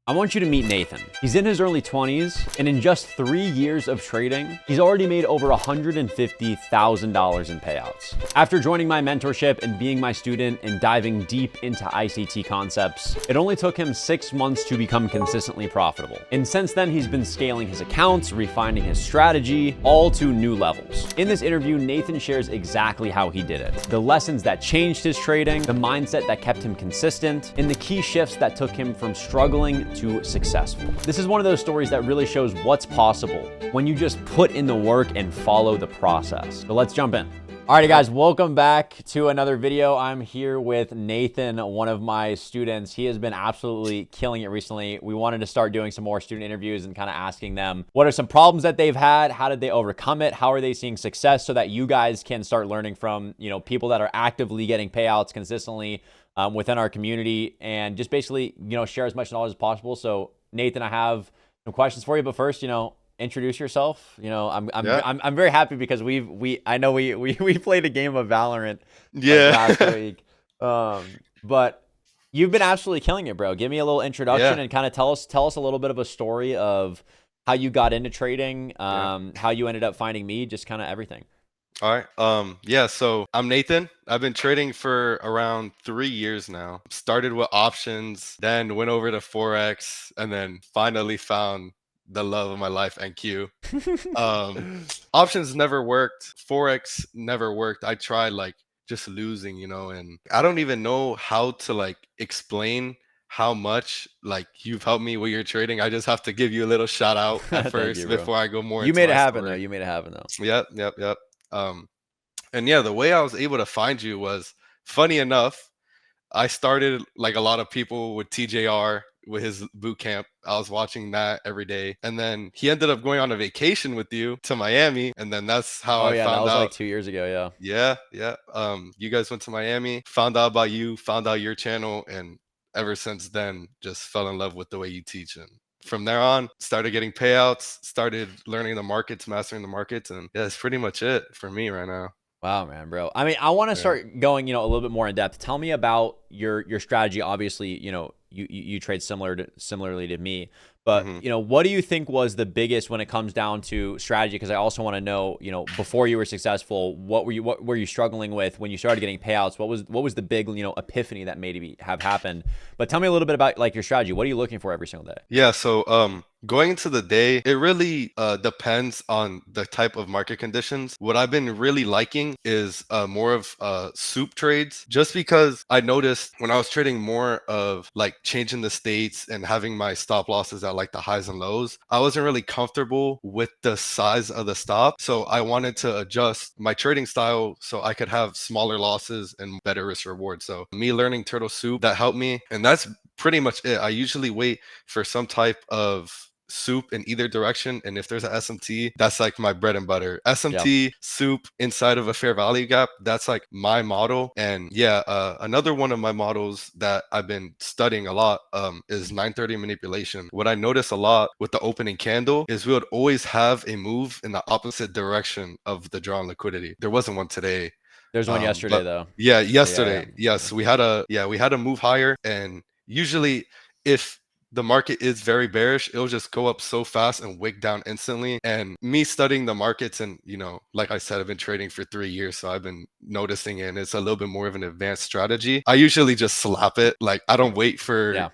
I want you to meet Nathan. He's in his early 20s, and in just 3 years of trading, he's already made over $150,000 in payouts. After joining my mentorship and being my student and diving deep into ICT concepts, it only took him 6 months to become consistently profitable. And since then, he's been scaling his accounts, refining his strategy, all to new levels. In this interview, Nathan shares exactly how he did it, the lessons that changed his trading, the mindset that kept him consistent, and the key shifts that took him from struggling to successful. This is one of those stories that really shows what's possible when you just put in the work and follow the process. So let's jump in. Alrighty guys, welcome back to another video. I'm here with Nathan, one of my students. He has been absolutely killing it recently. We wanted to start doing some more student interviews and kind of asking them what are some problems that they've had, how did they overcome it, how are they seeing success, so that you guys can start learning from, people that are actively getting payouts consistently within our community, and just basically, share as much knowledge as possible. So Nathan, I have some questions for you, but first, introduce yourself. I'm very happy because we played a game of Valorant last week. But you've been absolutely killing it, bro. Give me a little introduction and kind of tell us a little bit of a story of how you got into trading, how you ended up finding me, just kind of everything. All right. So I'm Nathan. I've been trading for around 3 years now. Started with options, then went over to Forex, and then finally found the love of my life, NQ. Options never worked. Forex never worked. I tried just losing, and I don't even know how to explain how much you've helped me with your trading. I just have to give you a little shout out at first before I go more. You made it happen though. You made it happen though. Yep. And yeah, the way I was able to find you was, funny enough, I started like a lot of people with TJR with his boot camp. I was watching that every day, and then he ended up going on a vacation with you to Miami, and then that's how I found out. That was like 2 years ago. Yeah. You guys went to Miami, found out about you, found out your channel, and ever since then just fell in love with the way you teach. And from there on, started getting payouts, started learning the markets, mastering the markets, and yeah, that's pretty much it for me right now. Wow, man, bro. I mean, I want to start going, a little bit more in depth. Tell me about your strategy. Obviously, you trade similarly to me, but what do you think was the biggest when it comes down to strategy? Because I also want to know, before you were successful, what were you struggling with when you started getting payouts? What was the big, epiphany that maybe have happened? But tell me a little bit about your strategy. What are you looking for every single day? Yeah, so going into the day, it really depends on the type of market conditions. What I've been really liking is more of soup trades, just because I noticed when I was trading more of changing the states and having my stop losses at the highs and lows, I wasn't really comfortable with the size of the stop. So I wanted to adjust my trading style so I could have smaller losses and better risk reward. So me learning turtle soup, that helped me. And that's pretty much it. I usually wait for some type of soup in either direction, and if there's an SMT, that's my bread and butter. SMT soup inside of a fair value gap, that's my model. And another one of my models that I've been studying a lot is 930 manipulation. What I notice a lot with the opening candle is we would always have a move in the opposite direction of the drawn liquidity. There wasn't one today. There's one yesterday though. Yeah, yesterday. Yes, we had a move higher, and usually if the market is very bearish, it'll just go up so fast and wick down instantly. And me studying the markets, and like I said, I've been trading for 3 years, so I've been noticing it, and it's a little bit more of an advanced strategy. I usually just slap it. I don't wait for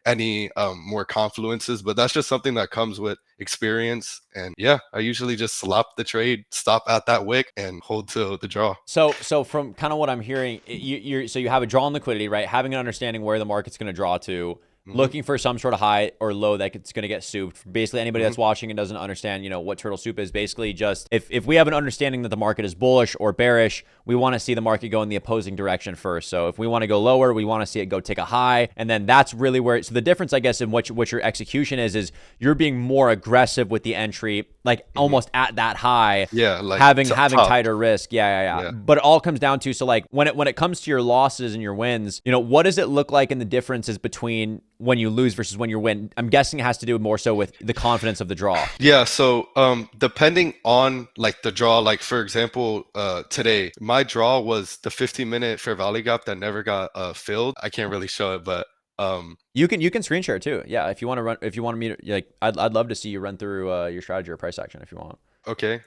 any more confluences, but that's just something that comes with experience. And I usually just slap the trade, stop at that wick, and hold to the draw. So from kind of what I'm hearing, you have a draw on liquidity, right? Having an understanding where the market's going to draw to, looking for some sort of high or low that it's going to get souped. Basically, anybody that's watching and doesn't understand, what turtle soup is, basically just if we have an understanding that the market is bullish or bearish, we want to see the market go in the opposing direction first. So if we want to go lower, we want to see it go take a high, and then that's really where. So the difference, I guess, in what your execution is you're being more aggressive with the entry, almost at that high. Yeah, having tighter risk. Yeah. But it all comes down to when it comes to your losses and your wins, what does it look like in the differences between when you lose versus when you win? I'm guessing it has to do more so with the confidence of the draw. Yeah, so depending on the draw, for example, today my draw was the 15-minute fair value gap that never got filled. I can't really show it, but You can screen share too. Yeah, if you want to run, if you want me to, like, I'd love to see you run through your strategy or price action if you want. Okay.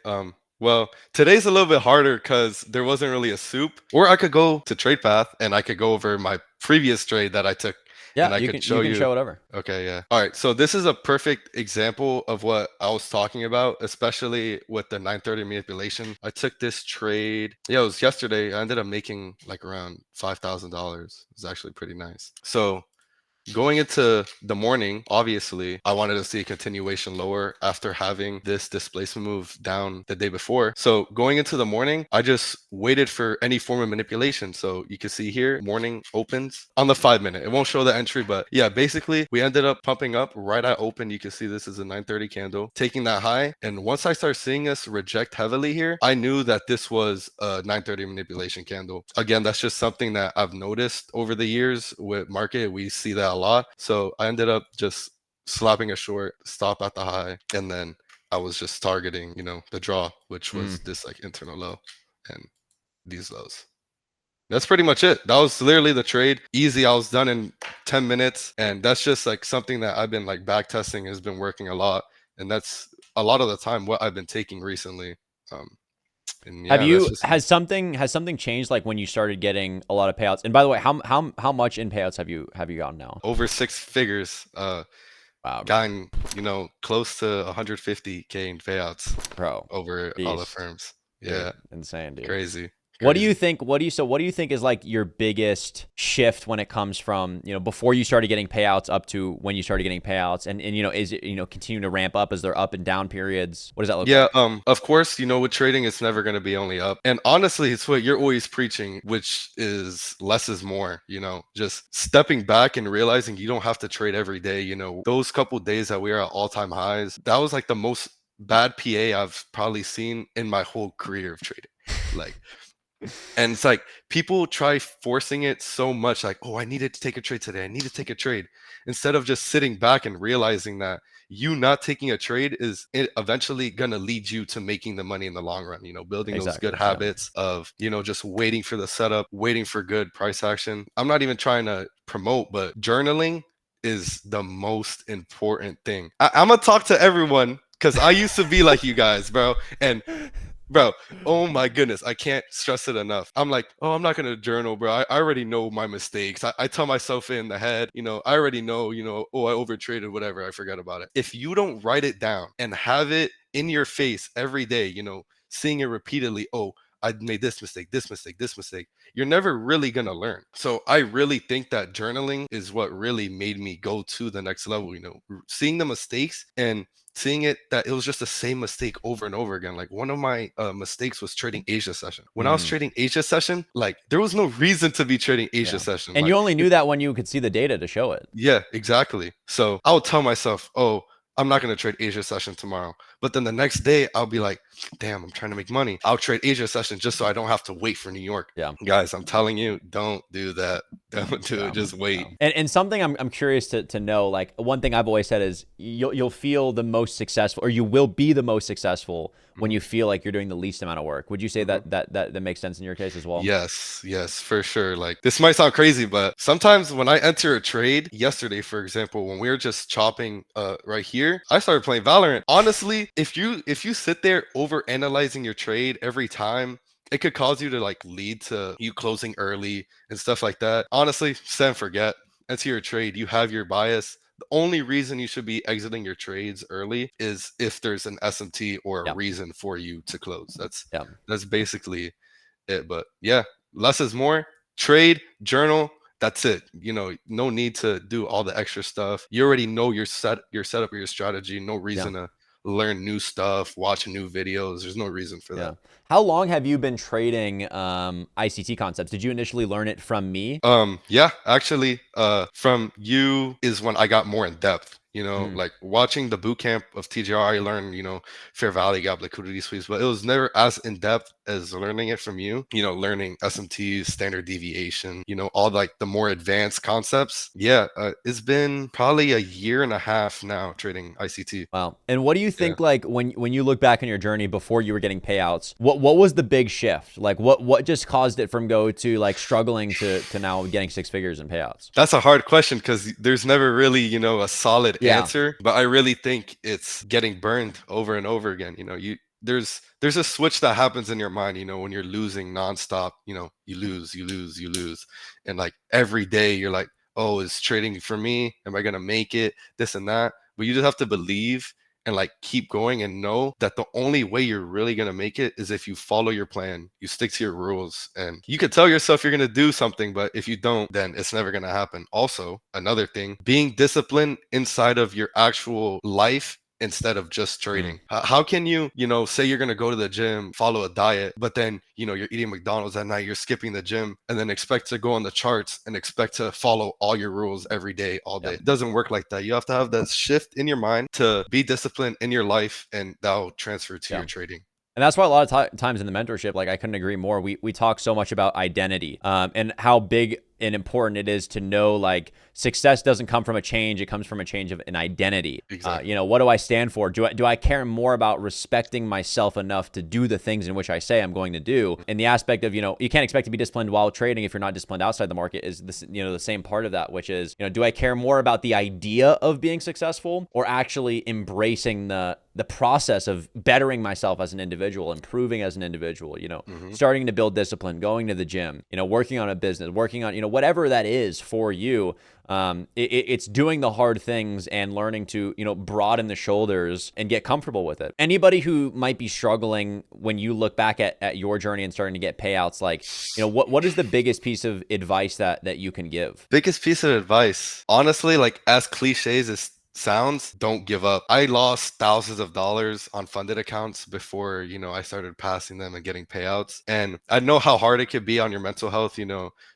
Well, today's a little bit harder because there wasn't really a soup. Or I could go to TradePath and I could go over my previous trade that I took and Yeah, I you could can show you can you. show whatever. Okay, yeah. All right. So this is a perfect example of what I was talking about, especially with the 930 manipulation. I took this trade. Yeah, it was yesterday. I ended up making like around $5,000. It's actually pretty nice. So going into the morning, obviously, I wanted to see a continuation lower after having this displacement move down the day before. So going into the morning, I just waited for any form of manipulation. So you can see here, morning opens on the 5 minute. It won't show the entry, but yeah, basically we ended up pumping up right at open. You can see this is a 930 candle, taking that high. And once I start seeing us reject heavily here, I knew that this was a 930 manipulation candle. Again, that's just something that I've noticed over the years with market. We see that a lot. So I ended up just slapping a short, stop at the high, and then I was just targeting, the draw, which was this like internal low and these lows. That's pretty much it. That was literally the trade. Easy. I was done in 10 minutes. And that's just like something that I've been like back testing has been working a lot. And that's a lot of the time what I've been taking recently. Um, and Have yeah, that's you just has something changed like when you started getting a lot of payouts? And by the way, how much in payouts have you gotten now? over six figures. Wow, bro. Gotten, close to 150K in payouts Bro, over all the beast, firms. dude, Yeah, insane, dude. crazy, What do you crazy. think? What do you think is like your biggest shift when it comes from, before you started getting payouts up to when you started getting payouts, and is it, continuing to ramp up as there up and down periods? What does that look Yeah, like? of course, with trading, it's never going to be only up. And honestly, it's what you're always preaching, which is less is more, just stepping back and realizing you don't have to trade every day. Those couple days that we are at all-time highs, that was like the most bad PA I've probably seen in my whole career of trading. Like, and it's like people try forcing it so much, like, oh, I needed to take a trade today. I need to take a trade. Instead of just sitting back and realizing that you not taking a trade is eventually going to lead you to making the money in the long run, building those good Exactly. Yeah. habits of, just waiting for the setup, waiting for good price action. I'm not even trying to promote, but journaling is the most important thing. I'm going to talk to everyone because I used to be like you guys, bro. And bro, oh my goodness, I can't stress it enough. I'm like, oh, I'm not gonna journal, bro. I already know my mistakes. I tell myself in the head, I already know, oh, I overtraded, whatever. I forgot about it. If you don't write it down and have it in your face every day, seeing it repeatedly, oh, I made this mistake, this mistake, this mistake. You're never really gonna learn. So I really think that journaling is what really made me go to the next level, seeing the mistakes and seeing it that it was just the same mistake over and over again. Like one of my mistakes was trading Asia session. When I was Mm, trading Asia session, like there was no reason to be trading Asia yeah. session. And Like you only knew that when you could see the data to show it. yeah, exactly. So I would tell myself, oh, I'm not going to trade Asia session tomorrow. But then the next day, I'll be like, damn, I'm trying to make money. I'll trade Asia session just so I don't have to wait for New York. Yeah. Guys, I'm telling you, don't do that. Don't do it. Yeah. Just wait. Yeah. And something I'm curious to know, like one thing I've always said is you'll feel the most successful, or you will be the most successful when Mhm, you feel like you're doing the least amount of work. Would you say mhm. that makes sense in your case as well? Yes, yes, for sure. Like this might sound crazy, but sometimes when I enter a trade, yesterday, for example, when we were just chopping right here, I started playing Valorant. Honestly, if you sit there over analyzing your trade every time, it could cause you to like lead to you closing early and stuff like that. Honestly, set and forget. Enter your trade. You have your bias. The only reason you should be exiting your trades early is if there's an SMT or a Yeah. reason for you to close. That's Yeah. that's basically it. But yeah, less is more. Trade, journal, that's it. No need to do all the extra stuff. You already know your setup or your strategy. No Yeah. reason to learn new stuff, watch new videos. There's no reason for that. Yeah. How long have you been trading ICT concepts? Did you initially learn it from me? Yeah, actually, from you is when I got more in depth. Mm, Like watching the boot camp of TGR, I learned, fair value gap, liquidity sweeps, but it was never as in depth as learning it from you. Learning SMTs, standard deviation, all like the more advanced concepts. Yeah, it's been probably a year and a half now trading ICT. wow. And what do you Yeah. think, like when you look back on your journey before you were getting payouts, what was the big shift? Like what just caused it from go to like struggling to now getting six figures in payouts? That's a hard question because there's never really, a solid Yeah. answer. But I really think it's getting burned over and over again. There's a switch that happens in your mind, when you're losing nonstop, you lose. And like every day you're like, oh, is trading for me? Am I gonna make it? This and that. But you just have to believe and like keep going and know that the only way you're really going to make it is if you follow your plan, you stick to your rules, and you could tell yourself you're going to do something, but if you don't, then it's never going to happen. Also, another thing, being disciplined inside of your actual life instead of just trading. How can you, say you're going to go to the gym, follow a diet, but then, you're eating McDonald's at night, you're skipping the gym, and then expect to go on the charts and expect to follow all your rules every day, all day. It doesn't work like that. You have to have that shift in your mind to be disciplined in your life, and that'll transfer to your trading. And that's why a lot of times in the mentorship, like I couldn't agree more. We talk so much about identity and how big and important it is to know like success doesn't come from a change. It comes from a change of an identity. Exactly. What do I stand for? Do I care more about respecting myself enough to do the things in which I say I'm going to do? And the aspect of, you can't expect to be disciplined while trading if you're not disciplined outside the market is this, the same part of that, which is, do I care more about the idea of being successful or actually embracing the process of bettering myself as an individual, improving as an individual, starting to build discipline, going to the gym, working on a business, working on, whatever that is for you. It's doing the hard things and learning to, broaden the shoulders and get comfortable with it. Anybody who might be struggling when you look back at your journey and starting to get payouts, like, what is the biggest piece of advice that you can give? Biggest piece of advice, honestly, like as cliches as sounds, don't give up. I lost thousands of dollars on funded accounts before, I started passing them and getting payouts. And I know how hard it could be on your mental health,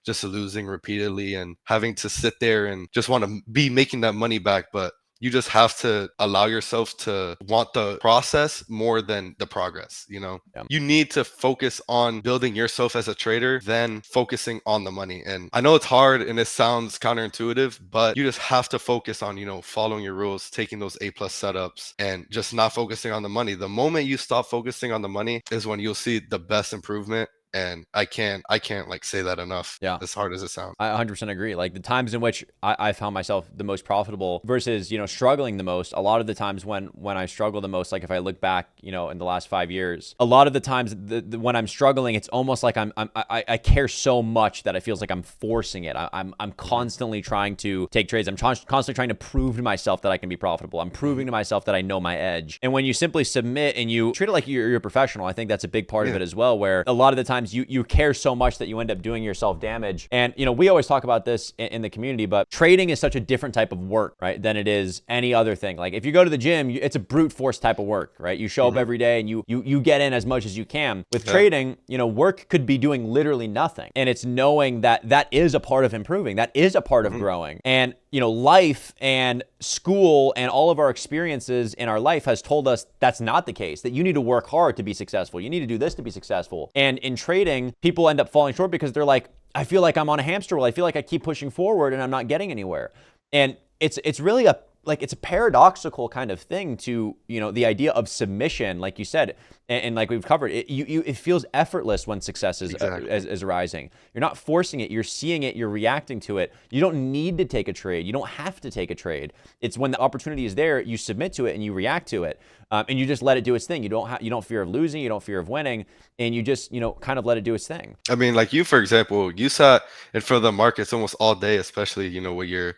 just losing repeatedly and having to sit there and just want to be making that money back. But you just have to allow yourself to want the process more than the progress. You need to focus on building yourself as a trader than focusing on the money. And I know it's hard and it sounds counterintuitive, but you just have to focus on, following your rules, taking those A+ setups, and just not focusing on the money. The moment you stop focusing on the money is when you'll see the best improvement. And I can't like say that enough. Yeah. As hard as it sounds. I 100% agree. Like the times in which I found myself the most profitable versus, struggling the most, a lot of the times when I struggle the most, like if I look back, in the last 5 years, a lot of the times when I'm struggling, it's almost like I care so much that it feels like I'm forcing it. I'm constantly trying to take trades. I'm constantly trying to prove to myself that I can be profitable. I'm proving to myself that I know my edge. And when you simply submit and you treat it like you're a professional, I think that's a big part of it as well, where a lot of the times you care so much that you end up doing yourself damage. And, we always talk about this in the community, but trading is such a different type of work, right, than it is any other thing. Like if you go to the gym, it's a brute force type of work, right? You show up every day and you get in as much as you can. With trading, work could be doing literally nothing. And it's knowing that is a part of improving. That is a part of growing. And, life and school and all of our experiences in our life has told us that's not the case, that you need to work hard to be successful. You need to do this to be successful. And in trading, people end up falling short because they're like, I feel like I'm on a hamster wheel. I feel like I keep pushing forward and I'm not getting anywhere. And it's really it's a paradoxical kind of thing to, the idea of submission, like you said, and like we've covered, it feels effortless when success is rising. You're not forcing it. You're seeing it. You're reacting to it. You don't need to take a trade. You don't have to take a trade. It's when the opportunity is there, you submit to it and you react to it, and you just let it do its thing. You don't fear of losing. You don't fear of winning, and you just kind of let it do its thing. I mean, like you, for example, you sat in front of the markets almost all day, especially with your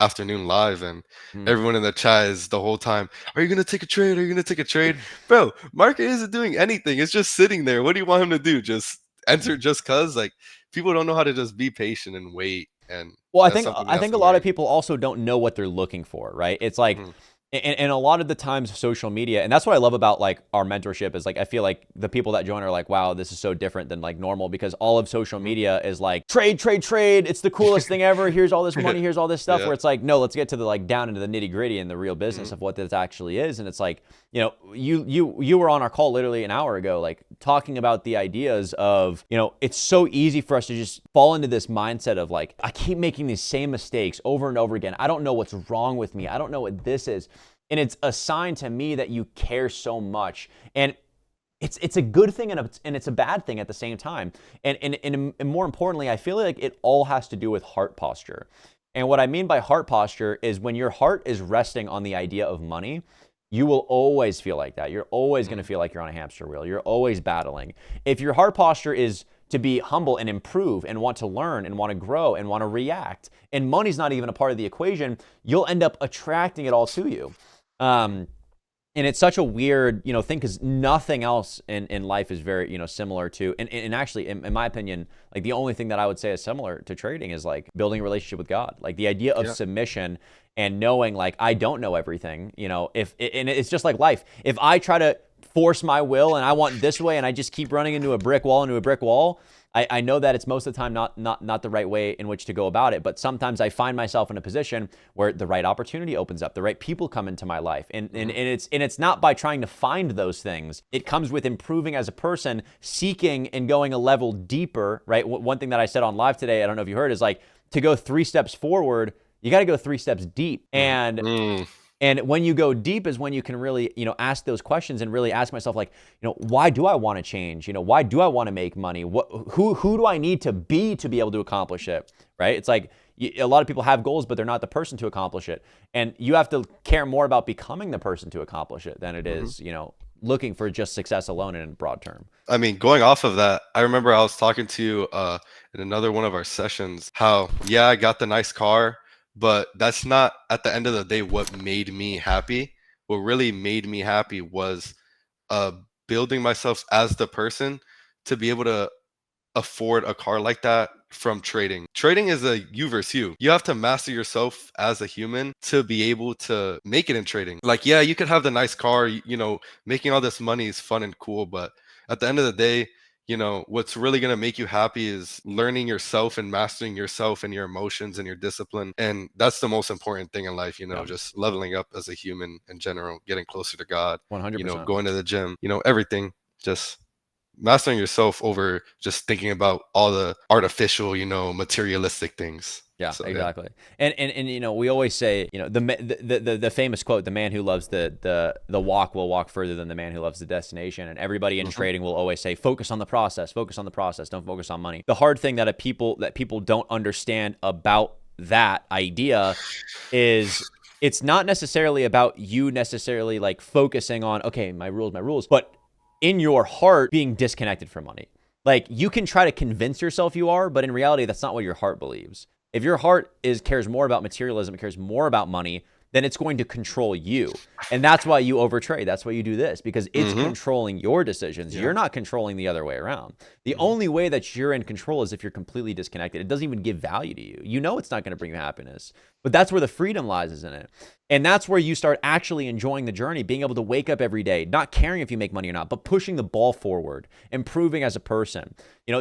afternoon live, and everyone in the chat is the whole time, are you gonna take a trade? Are you gonna take a trade? Bro, market isn't doing anything. It's just sitting there. What do you want him to do? Just enter just cause? Like people don't know how to just be patient and wait. And well, I think a lot of people also don't know what they're looking for, right? It's like and a lot of the times social media, and that's what I love about like our mentorship is like, I feel like the people that join are like, wow, this is so different than like normal, because all of social media is like trade. It's the coolest thing ever. Here's all this money. Here's all this stuff where it's like, no, let's get to the like down into the nitty gritty and the real business of what this actually is. And it's like, you were on our call literally an hour ago, like talking about the ideas of, it's so easy for us to just fall into this mindset of like, I keep making these same mistakes over and over again. I don't know what's wrong with me. I don't know what this is. And it's a sign to me that you care so much. And it's a good thing and it's a bad thing at the same time. And more importantly, I feel like it all has to do with heart posture. And what I mean by heart posture is when your heart is resting on the idea of money, you will always feel like that. You're always going to feel like you're on a hamster wheel. You're always battling. If your heart posture is to be humble and improve and want to learn and want to grow and want to react, and money's not even a part of the equation, you'll end up attracting it all to you. And it's such a weird, thing because nothing else in life is very, similar to, and actually, in my opinion, like the only thing that I would say is similar to trading is like building a relationship with God. Like the idea of submission and knowing like, I don't know everything, and it's just like life. If I try to force my will and I want this way and I just keep running into a brick wall, I know that it's most of the time not the right way in which to go about it, but sometimes I find myself in a position where the right opportunity opens up, the right people come into my life, and it's not by trying to find those things. It comes with improving as a person, seeking and going a level deeper, right? One thing that I said on live today, I don't know if you heard, is like to go 3 steps forward, you got to go 3 steps deep, and when you go deep is when you can really, ask those questions and really ask myself, like, why do I want to change? Why do I want to make money? Who do I need to be able to accomplish it? Right? It's like a lot of people have goals, but they're not the person to accomplish it. And you have to care more about becoming the person to accomplish it than it is, looking for just success alone in a broad term. I mean, going off of that, I remember I was talking to you in another one of our sessions how, yeah, I got the nice car, but that's not at the end of the day what made me happy. What really made me happy was uh, building myself as the person to be able to afford a car like that from trading. Trading is a you versus you. You have to master yourself as a human to be able to make it in trading. Like, yeah, you could have the nice car, making all this money is fun and cool, but at the end of the day, what's really going to make you happy is learning yourself and mastering yourself and your emotions and your discipline. And that's the most important thing in life, just leveling up as a human in general, getting closer to God, 100%. going to the gym, everything, just mastering yourself over just thinking about all the artificial, materialistic things. Yeah, So, exactly. And we always say, the famous quote, the man who loves the walk will walk further than the man who loves the destination. And everybody in trading will always say, focus on the process, don't focus on money. The hard thing that people don't understand about that idea is it's not necessarily about you necessarily like focusing on, okay, my rules, but in your heart being disconnected from money. Like you can try to convince yourself you are, but in reality, that's not what your heart believes. If your heart cares more about materialism, it cares more about money, then it's going to control you. And that's why you overtrade. That's why you do this, because it's controlling your decisions. You're not controlling the other way around. The only way that you're in control is if you're completely disconnected. It doesn't even give value to you. You know it's not going to bring you happiness. But that's where the freedom lies, isn't it? And that's where you start actually enjoying the journey, being able to wake up every day, not caring if you make money or not, but pushing the ball forward, improving as a person,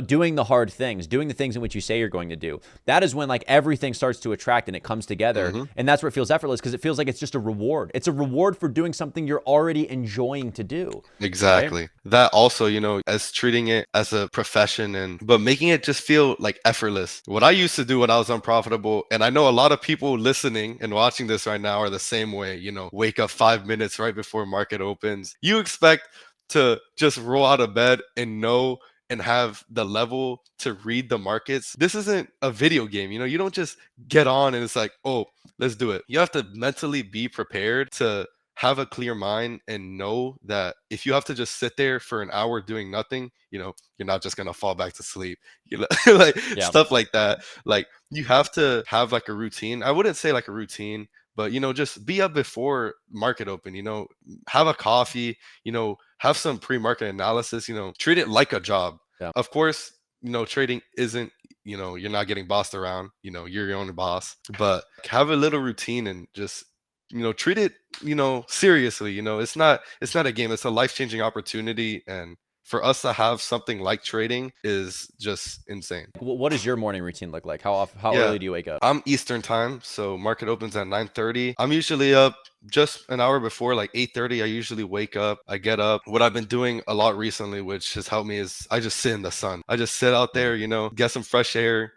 doing the hard things, doing the things in which you say you're going to do. That is when like everything starts to attract and it comes together. And that's where it feels effortless because it feels like it's just a reward. It's a reward for doing something you're already enjoying to do. Exactly. Right? That also, as treating it as a profession but making it just feel like effortless. What I used to do when I was unprofitable, and I know a lot of people listening and watching this right now are the same way, wake up 5 minutes right before market opens. You expect to just roll out of bed and know and have the level to read the markets. This isn't a video game. You don't just get on and it's like, oh, let's do it. You have to mentally be prepared to have a clear mind and know that if you have to just sit there for an hour doing nothing, you're not just going to fall back to sleep, like stuff like that. Like you have to have like a routine. I wouldn't say like a routine, but just be up before market open, have a coffee, have some pre-market analysis, treat it like a job. Of course, trading isn't, you're not getting bossed around, you're your own boss, but have a little routine and just treat it seriously. It's not a game, it's a life-changing opportunity, and for us to have something like trading is just insane. What does your morning routine look like? How early do you wake up? I'm Eastern time, so market opens at 9:30. I'm usually up just an hour before, like 8:30. I usually wake up, I get up. What I've been doing a lot recently, which has helped me, is I just sit in the sun. I just sit out there, get some fresh air,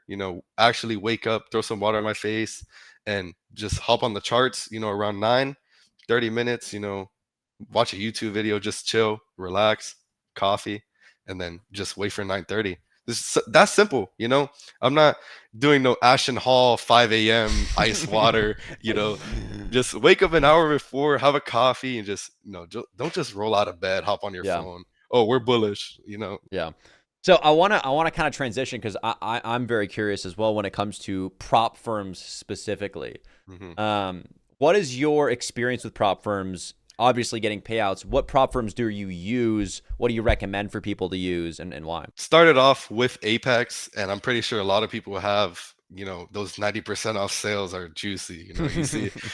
actually wake up, throw some water on my face, and just hop on the charts, around 30 minutes, watch a YouTube video, just chill, relax, coffee, and then just wait for 9:30. That's simple, you know. I'm not doing no Ashton Hall 5 a.m. ice water, you know. Just wake up an hour before, have a coffee, and just don't just roll out of bed, hop on your Yeah. phone. Oh, we're bullish, you know. Yeah. So I wanna kind of transition because I'm very curious as well when it comes to prop firms specifically. hmm What is your experience with prop firms? Obviously, getting payouts. What prop firms do you use? What do you recommend for people to use, and why? Started off with Apex, and I'm pretty sure a lot of people have, those 90% off sales are juicy.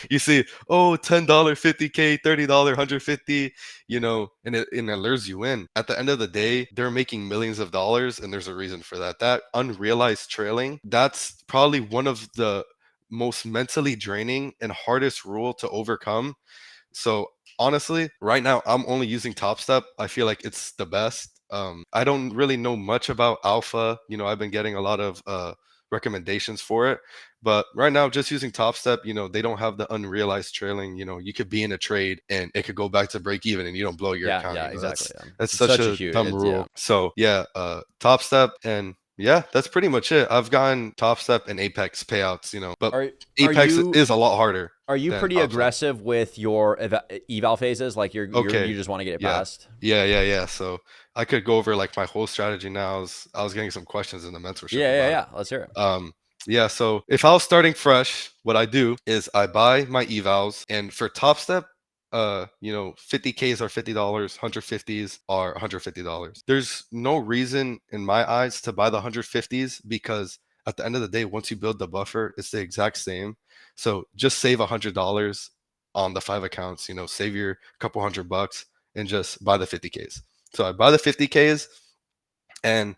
You see, oh, $10, 50K, $30, 150, and it lures you in. At the end of the day, they're making millions of dollars, and there's a reason for that. That unrealized trailing, that's probably one of the most mentally draining and hardest rule to overcome. So honestly, right now I'm only using Top Step. I feel like it's the best. I don't really know much about Alpha. I've been getting a lot of recommendations for it, but right now just using Top Step. They don't have the unrealized trailing. You could be in a trade and it could go back to break even, and you don't blow your Yeah, account. yeah, exactly. That's It's such such a a huge. dumb Yeah. rule. So yeah, Top Step, and yeah, that's pretty much it. I've gotten Top Step and Apex payouts. But Are are Apex you is a lot harder are you than pretty Top Step. aggressive with your eval phases? Like Okay. you just want to get it Yeah. passed? Yeah. So I could go over like my whole strategy now. I was getting some questions in the mentorship Yeah, yeah, about it. yeah. Let's hear it. Yeah, so if I was starting fresh, what I do is I buy my evals, and for Top Step, 50Ks are $50, 150s are $150. There's no reason in my eyes to buy the 150s because at the end of the day, once you build the buffer, it's the exact same. So just save $100 on the 5 accounts, save your couple $100 and just buy the 50Ks. So I buy the 50Ks, and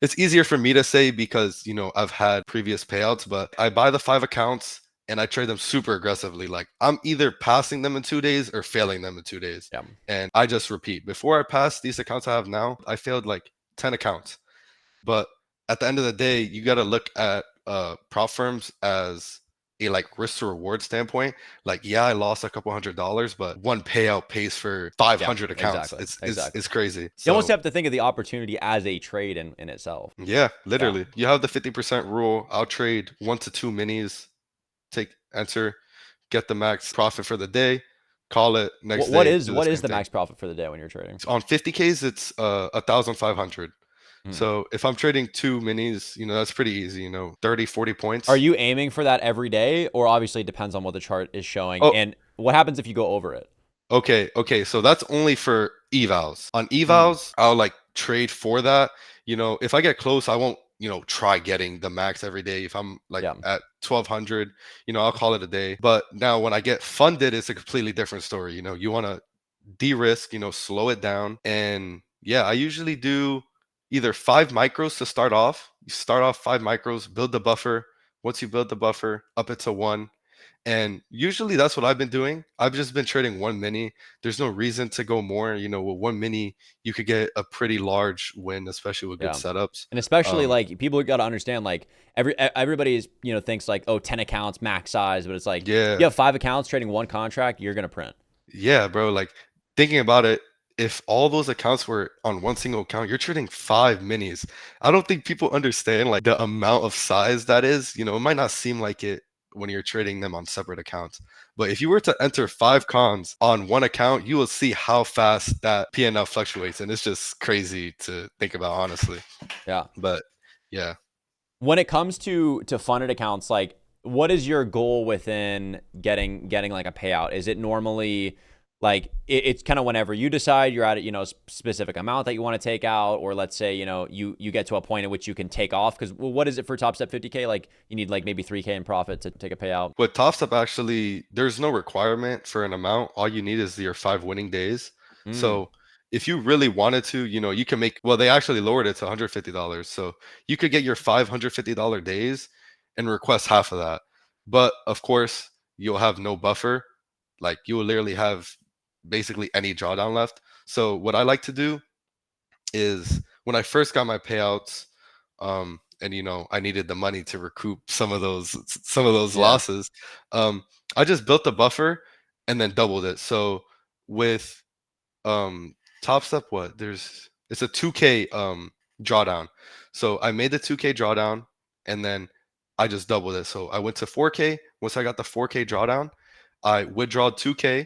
it's easier for me to say because I've had previous payouts, but I buy the 5 accounts and I trade them super aggressively. Like I'm either passing them in 2 days or failing them in 2 days, Yeah. and I just repeat. Before I pass these accounts I have now, I failed like 10 accounts. But at the end of the day, you got to look at prop firms as a like risk to reward standpoint. Like, yeah, I lost a couple $100, but one payout pays for Yeah, 500 accounts. exactly. It's crazy. You almost So have to think of the opportunity as a trade in itself. yeah, Yeah. literally, you have the 50% rule. I'll trade 1 to 2 minis, take enter, get the max profit for the day, call it next What day, is do the what is same the thing. max profit for the day when you're trading? On 50Ks, it's 1,500. Hmm. So if I'm trading 2 minis, that's pretty easy, 30, 40 Are points. you aiming for that every day, or obviously it depends on what the chart is showing? Oh, And what happens if you go over it? okay. So that's only for evals. On Mm, evals, I'll like trade for that. If I get close, I won't, try getting the max every day. If I'm like yeah, at 1,200, I'll call it a day. But now when I get funded, it's a completely different story. You want to de-risk, slow it down. And yeah, I usually do either 5 micros to start off. You start off 5 micros, build the buffer. Once you build the buffer, up it to one. And usually that's what I've been doing. I've just been trading one mini. There's no reason to go more. With one mini, you could get a pretty large win, especially with good yeah. setups. And especially Um, like people got to understand like everybody's thinks like, oh, 10 accounts max size, but it's like you yeah, have 5 accounts trading one contract, you're gonna print. yeah, bro. Like thinking about it, if all those accounts were on one single account, you're trading 5 minis. I don't think people understand like the amount of size that is. It might not seem like it when you're trading them on separate accounts. But if you were to enter 5 cons on one account, you will see how fast that PNL fluctuates. And it's just crazy to think about, honestly. Yeah. But yeah. When it comes to funded accounts, like what is your goal within getting like a payout? Is it normally like it's kind of whenever you decide you're at a specific amount that you want to take out, or let's say you get to a point at which you can take off? Because what is it for Top Step 50K? Like you need like maybe 3K in profit to take a payout. With Top Step, actually, there's no requirement for an amount. All you need is your 5 winning days. Mm, So if you really wanted to, you can make, well, they actually lowered it to $150. So you could get your $550 days and request half of that. But of course, you'll have no buffer. Like you will literally have basically any drawdown left. So what I like to do is when I first got my payouts, and I needed the money to recoup some of those yeah. losses. Um, I just built a buffer and then doubled it. So with Top Step, what there's it's a 2K drawdown. So I made the 2K drawdown and then I just doubled it. So I went to 4K. Once I got the 4K drawdown, I withdrawed 2K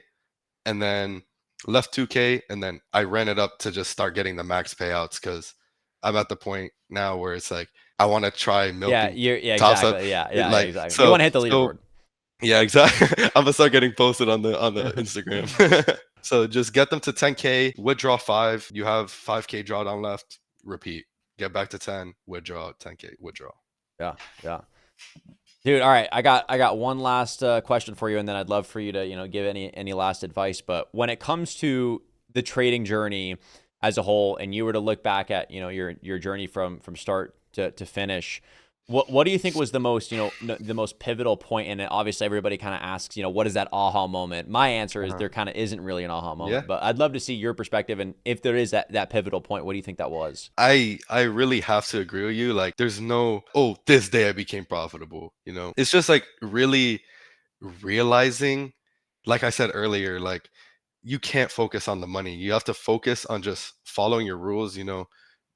and then left 2K and then I ran it up to just start getting the max payouts because I'm at the point now where it's like I want to try Yeah, milking yeah, tops up. exactly. Yeah, It yeah, like exactly. You so want to hit the so leaderboard. yeah, exactly. I'm gonna start getting posted on the Instagram. So just get them to 10K, withdraw 5. You have 5K drawdown left. Repeat. Get back to 10, withdraw 10K, withdraw. Yeah, yeah. Dude, all right. I got one last question for you, and then I'd love for you to give any last advice. But when it comes to the trading journey as a whole, and you were to look back at your journey from start to finish, what do you think was the most the most pivotal point? And obviously everybody kind of asks what is that aha moment? My answer is Uh-huh. there kind of isn't really an aha Yeah. moment, but I'd love to see your perspective, and if there is that pivotal point, what do you think that was? I really have to agree with you. Like there's no, oh, this day I became profitable, you know. It's just like really realizing, like I said earlier, like you can't focus on the money. You have to focus on just following your rules, you know,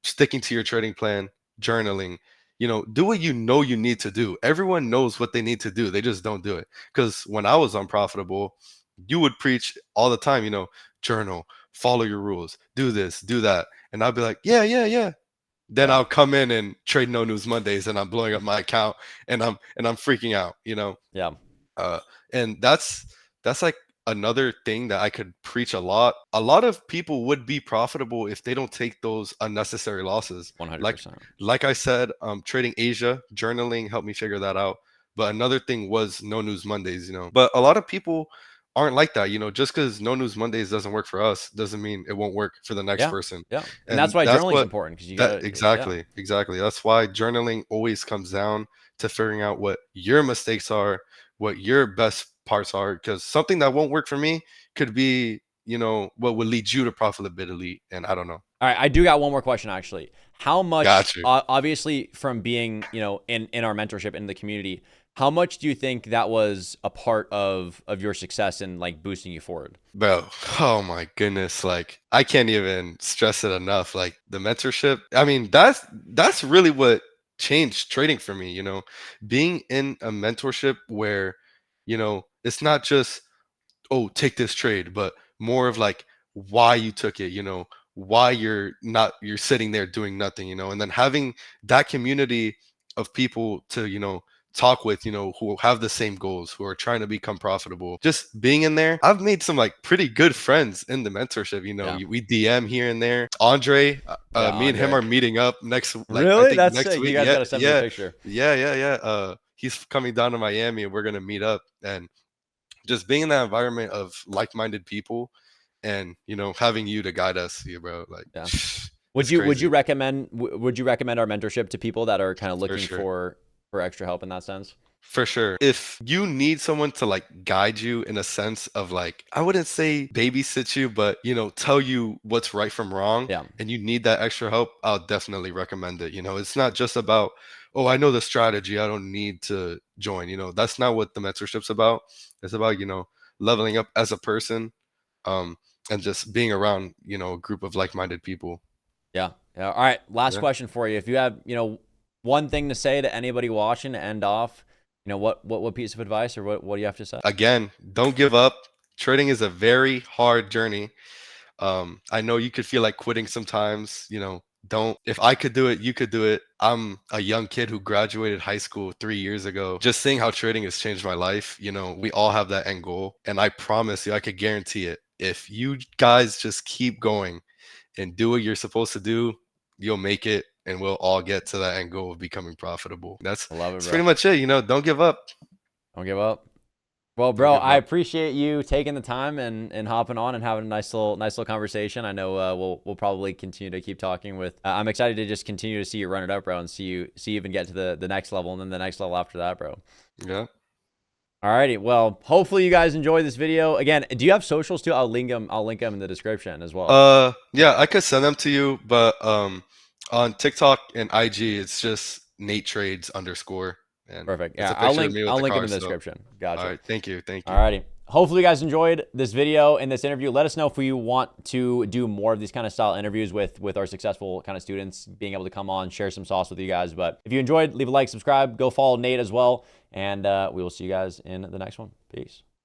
sticking to your trading plan, journaling, you know, do what you know you need to do. Everyone knows what they need to do. They just don't do it. Because when I was unprofitable, you would preach all the time, you know, journal, follow your rules, do this, do that. And I'd be like, yeah, yeah, yeah. Then Yeah, I'll come in and trade no news Mondays and I'm blowing up my account and I'm freaking out, you know. yeah, Uh, and that's like another thing that I could preach a lot. A lot of people would be profitable if they don't take those unnecessary losses. Like 100%. like I said, trading Asia, journaling helped me figure that out. But another thing was no news Mondays, you know. But a lot of people aren't like that, you know. Just because no news Mondays doesn't work for us doesn't mean it won't work for the next Yeah, person. yeah, and that's And why that's journaling's what important because you that gotta, yeah. exactly. That's why journaling always comes down to figuring out what your mistakes are, what your best parts are, because something that won't work for me could be, you know, what would lead you to profitability. And I don't know. All right, I do got one more question actually. How much, Got you, obviously, from being in our mentorship in the community, how much do you think that was a part of your success and like boosting you forward? bro. Oh my goodness. Like I can't even stress it enough. Like the mentorship. I mean, that's really what changed trading for me, you know, being in a mentorship where, you know, it's not just, oh, take this trade, but more of like why you took it, you know, why you're sitting there doing nothing, you know, and then having that community of people to, you know, talk with, you know, who have the same goals, who are trying to become profitable. Just being in there, I've made some like pretty good friends in the mentorship, you know, Yeah, we DM here and there. Andre, yeah, me and him Andre. are meeting up next, like I Really? think That's next sick. You week. guys Yeah, got to send me a yeah, picture. yeah. He's coming down to Miami and we're gonna meet up and just being in that environment of like-minded people and you know having you to guide us here, bro, like Yeah. it's Would you crazy. recommend would you recommend our mentorship to people that are kind of For looking sure, for extra help in that sense? for sure. If you need someone to like guide you in a sense of like, I wouldn't say babysit you, but you know, tell you what's right from wrong, Yeah. and you need that extra help, I'll definitely recommend it. You know, it's not just about, oh, I know the strategy, I don't need to join. You know, that's not what the mentorship's about. It's about, you know, leveling up as a person, um, and just being around, you know, a group of like-minded people. Yeah. Yeah. All right. Last Yeah. question for you. If you have, one thing to say to anybody watching to end off, what piece of advice or what do you have to say? Again, don't give up. Trading is a very hard journey. I know you could feel like quitting sometimes, you know, don't. If I could do it, you could do it. I'm a young kid who graduated high school 3 years ago. Just seeing how trading has changed my life, you know, we all have that end goal. And I promise you, I could guarantee it. If you guys just keep going and do what you're supposed to do, you'll make it and we'll all get to that end goal of becoming profitable. I love it, That's bro. pretty much it. You know, don't give up. Don't give up. Well, Don't bro, give I up. appreciate you taking the time and hopping on and having a nice little conversation. I know we'll probably continue to keep talking with. I'm excited to just continue to see you run it up, bro, and see you even get to the next level and then the next level after that, bro. Yeah. Alrighty. Well, hopefully you guys enjoyed this video. Again, do you have socials too? I'll link them in the description as well. Yeah, I could send them to you, but on TikTok and IG, it's just Nate Trades underscore, and Perfect. it's Yeah, a I'll picture of link me with I'll the link them car. in the So, description. all Gotcha. right, thank you, thank you. Alrighty. hopefully you guys enjoyed this video and this interview. Let us know if you want to do more of these kind of style interviews with our successful kind of students, being able to come on, share some sauce with you guys. But if you enjoyed, leave a like, subscribe, go follow Nate as well. And we will see you guys in the next one. Peace.